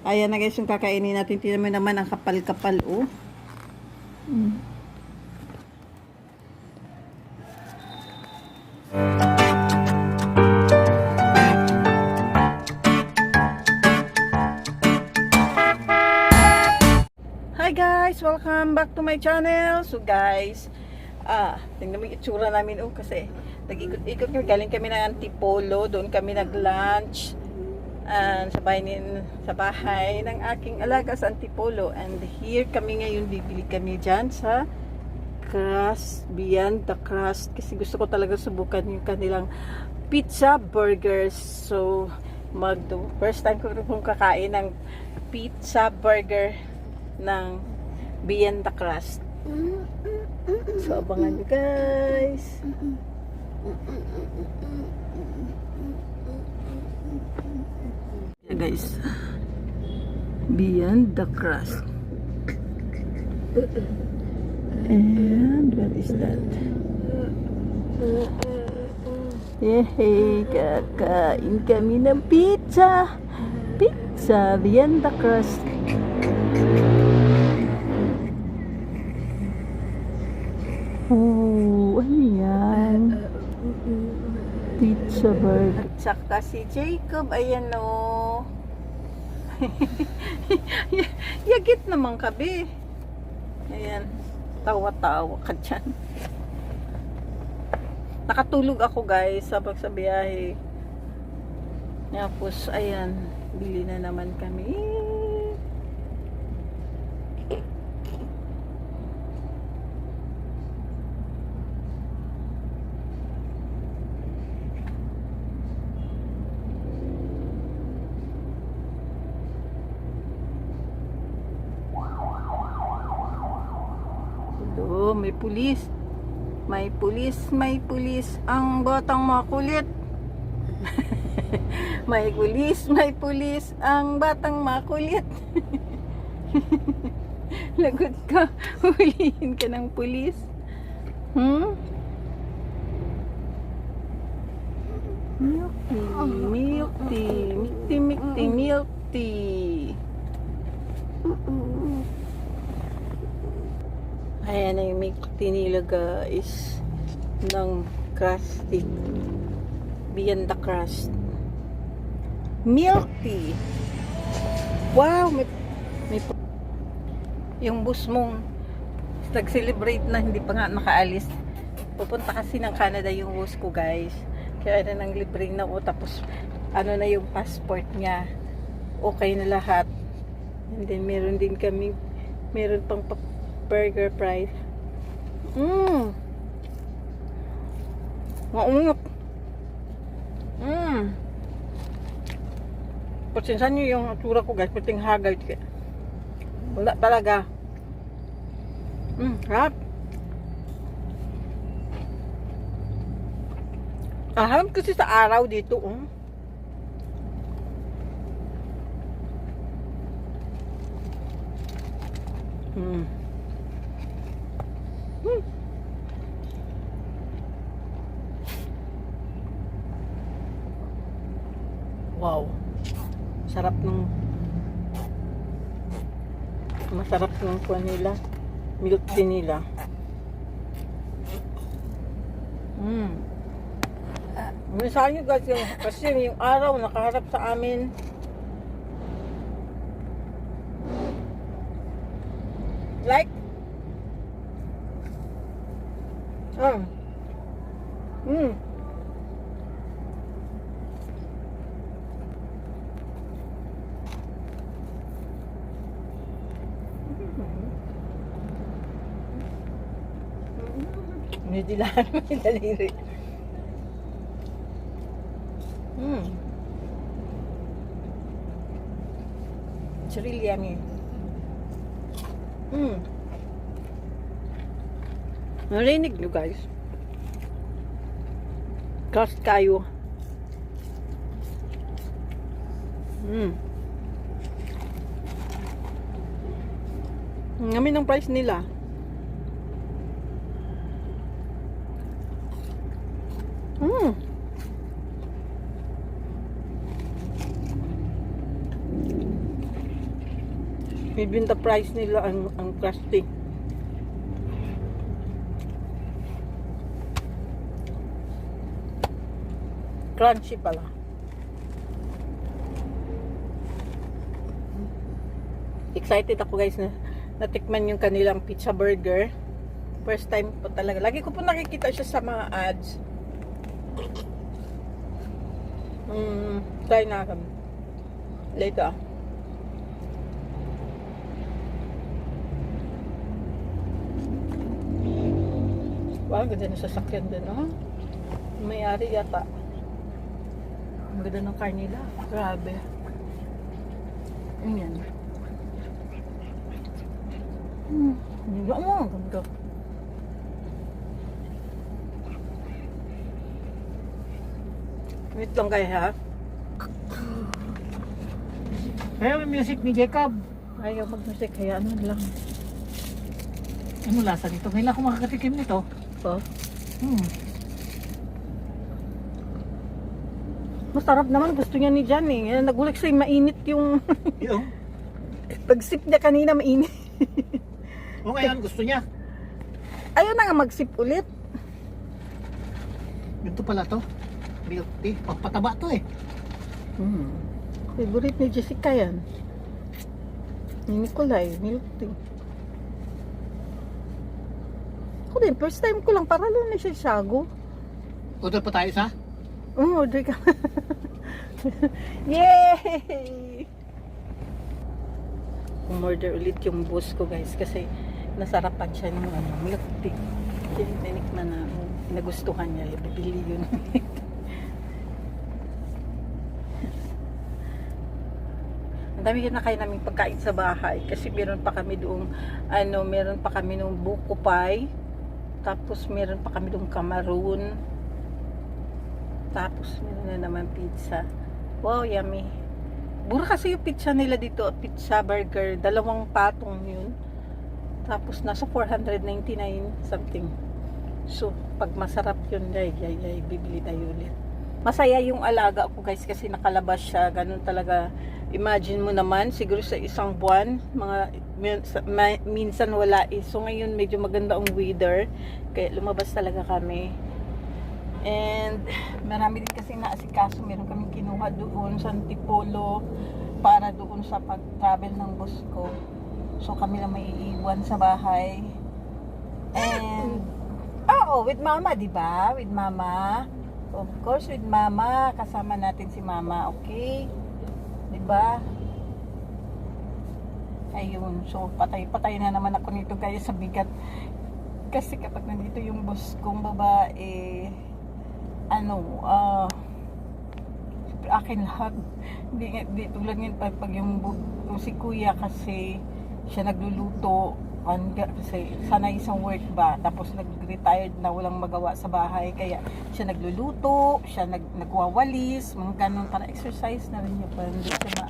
Ayan na guys yung kakainin natin. Tingnan mo naman ang kapal-kapal, oh. Hi guys! Welcome back to my channel. So guys, tingnan mo yung itsura namin, oh, kasi nag-ikot-ikot kami. Galing kami ng Antipolo. Doon kami nag-lunch sa bahay ng aking alaga sa Antipolo. And here kami ngayon, bibili kami dyan sa Crust, Beyond the Crust, kasi gusto ko talaga subukan yung kanilang pizza burgers. So first time ko kung kakain ng pizza burger ng Beyond the Crust. So abangan nyo guys. Yeah, guys, Beyond the Crust. And what is that? Yehey, kakain kami ng pizza. Pizza Beyond the Crust. Oh, ano yan? Pizza burger. Tsaka si Jacob, ayan o. Yagit naman kabi. Ayan, tawa-tawa ka dyan. Nakatulog ako guys sabag sa biyahe. Tapos, ayan, bili na naman kami. May pulis. May pulis, may pulis. Ang batang makulit. May pulis. Ang batang makulit. Lagot ka. Hulihin ka ng pulis. Milk tea. Milk tea. Ayan na yung milk tea nila guys ng Crusty Beyond the Crust milk tea. Wow, may yung bus mong nag-celebrate na hindi pa nga nakaalis. Pupunta kasi ng Canada yung bus ko guys, kaya na nang libre na o, tapos ano na yung passport niya, okay na lahat. And then meron pang burger price. Maungot. Pasensan nyo yung atura ko guys, puting hagay. Wala talaga. Harap. Harap kasi sa araw dito. Wow. Masarap ng kuha nila. Milk tea nila. Minsan nyo guys, kasi yung araw nakaharap sa amin. Like? May dilahan mo yung daliri. It's really yummy. Narinig nyo guys. Crust kayo. Ngamin ang price nila. Even the price nila ang crusty. Crunchy pala. Excited ako guys na natikman yung kanilang pizza burger. First time po talaga. Lagi ko po nakikita siya sa mga ads. Try na kami. Later. Wow, ganda na sasakyan din, no? May-ari yata. Ang ganda ng car nila. Grabe. Ayan. Hindi mo, ang ganda. Wait lang kayo, ha? Kaya may music ni Jacob. Ayaw mag-music, kaya ano lang. Ano lasa nito? Ngayon ako makakatikim nito. So, masarap naman. Gusto niya ni Jan eh. Nagulat siya mainit yung... Yung? Pag-sip niya kanina mainit. O ngayon, gusto niya. Ayaw na nga mag-sip ulit. Ito pala to. Milk tea. Pagpataba to eh. Favorite ni Jessica yan. Ni Nicolay, milk tea. Ako din, first time ko lang. Para lang na siya sago. Order pa tayo sa? Oo, order ka. Yay! Umorder ulit yung boss ko guys kasi nasarapan siya ng milk tea. Tinikman na nagustuhan niya. Bibili yun. Ang dami na kayo naming pagkain sa bahay kasi meron pa kami doong meron pa kami nung buko pie, tapos meron pa kami doong kamaroon, tapos meron na naman pizza. Wow, yummy. Mura kasi yung pizza nila dito, pizza burger, 2 patong yun, tapos nasa 499 something. So pag masarap yun, bibili tayo ulit. Masaya yung alaga ko guys kasi nakalabas siya, ganun talaga. Imagine mo naman, siguro sa isang buwan, minsan wala eh. So ngayon medyo maganda ang weather, kaya lumabas talaga kami. And marami din kasi naasikaso, meron kaming kinuha doon sa Antipolo para doon sa pag-travel ng bus ko. So kami lang may iiwan sa bahay. And with mama, di ba? With mama. Of course, with mama. Kasama natin si mama, okay? Diba? Ayun. So, patay na naman ako nito guys sa bigat. Kasi kapag nandito yung boss kong babae, siyempre akin lahat. Hindi tulad ngayon pag yung si kuya kasi siya nagluluto. Kasi sana isang work ba, tapos nag-retired na walang magawa sa bahay, kaya siya nagluluto, siya nagwawalis, mga ganun, para exercise na rin niya, para hindi siya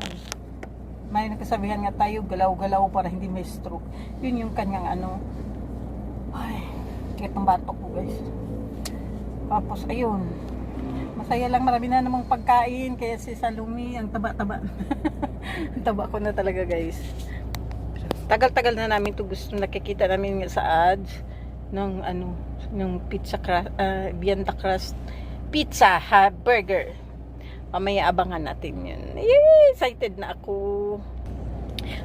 may nagkasabihan nga tayo, galaw-galaw para hindi may stroke. Yun yung kanyang ay, kitang batok ko guys. Tapos ayun, masaya lang, marami na namang pagkain, kaya si Salumi, ang taba-taba. Ang taba ko na talaga guys. Tagal-tagal na namin to gusto, nakikita namin sa ads ng ng pizza crust, Vianda crust pizza burger. Mamaya abangan natin yun. Yay! Excited na ako.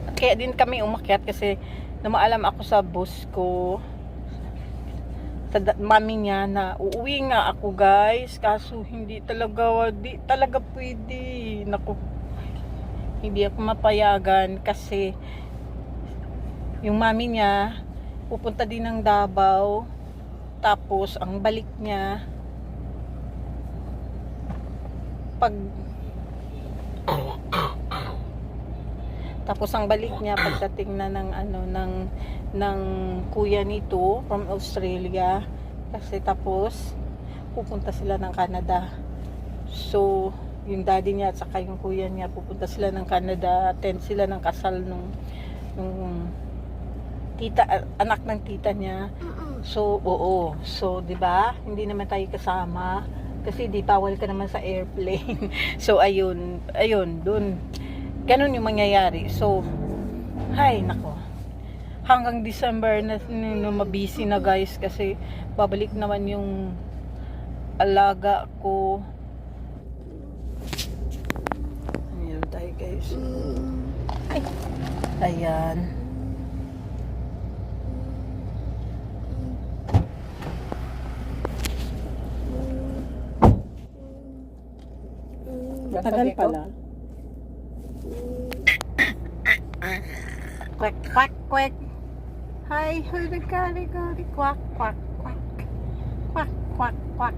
At kaya din kami umakyat kasi namaalam ako sa boss ko, sa mami niya, na uuwi nga ako guys, kaso hindi talaga pwede. Naku, hindi ako mapayagan kasi yung mami niya pupunta din ng Davao, tapos ang balik niya pagdating na ng kuya nito from Australia, kasi tapos pupunta sila ng Canada. So yung daddy niya at saka yung kuya niya pupunta sila ng Canada, attend sila ng kasal nung anak ng tita niya. So, oo. So, 'di ba? Hindi naman tayo kasama kasi di bawal ka naman sa airplane. So, ayun, doon. Ganun yung mangyayari. So, Hay, nako. Hanggang December na mabisi na guys kasi babalik naman yung alaga ko. Ayan tayo guys. Ay, ayan. Tagal pala. Quack, quack, quack. Hi, hurry, quack, quack, quack. Quack, quack, quack.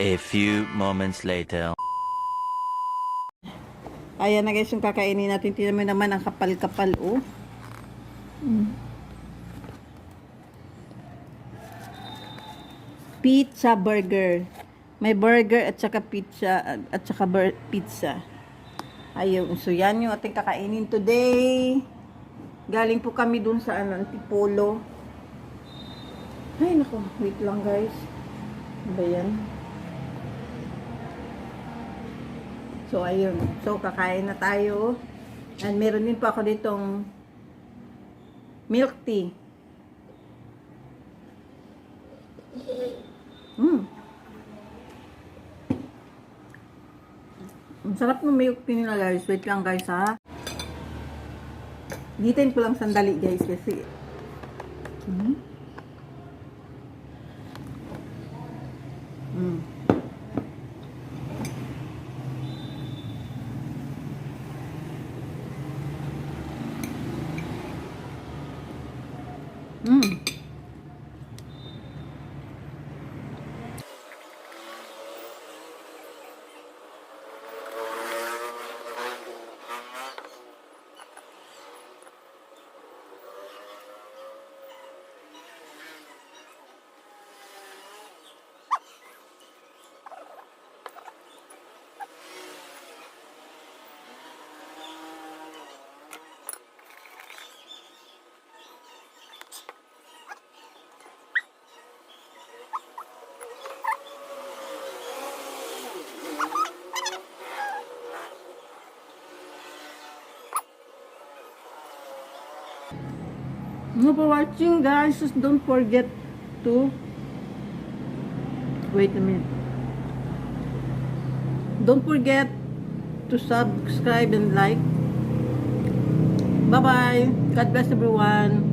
A few moments later. Ayan na guys yung kakainin natin. Tingnan mo naman ang kapal-kapal oh. Pizza burger. May burger at saka pizza at saka pizza. Ayun, so yan yung ating kakainin today. Galing po kami dun sa Antipolo. Ay nako, wait lang guys. Ano ba yan? So ayun, so kakain na tayo. And meron din po ako ditong milk tea. Ang sarap ng milk tea nila guys. Wait lang guys ha. Ditain ko lang sandali guys kasi no for watching guys. Just don't forget to wait a minute. Don't forget to subscribe and like. Bye bye. God bless everyone.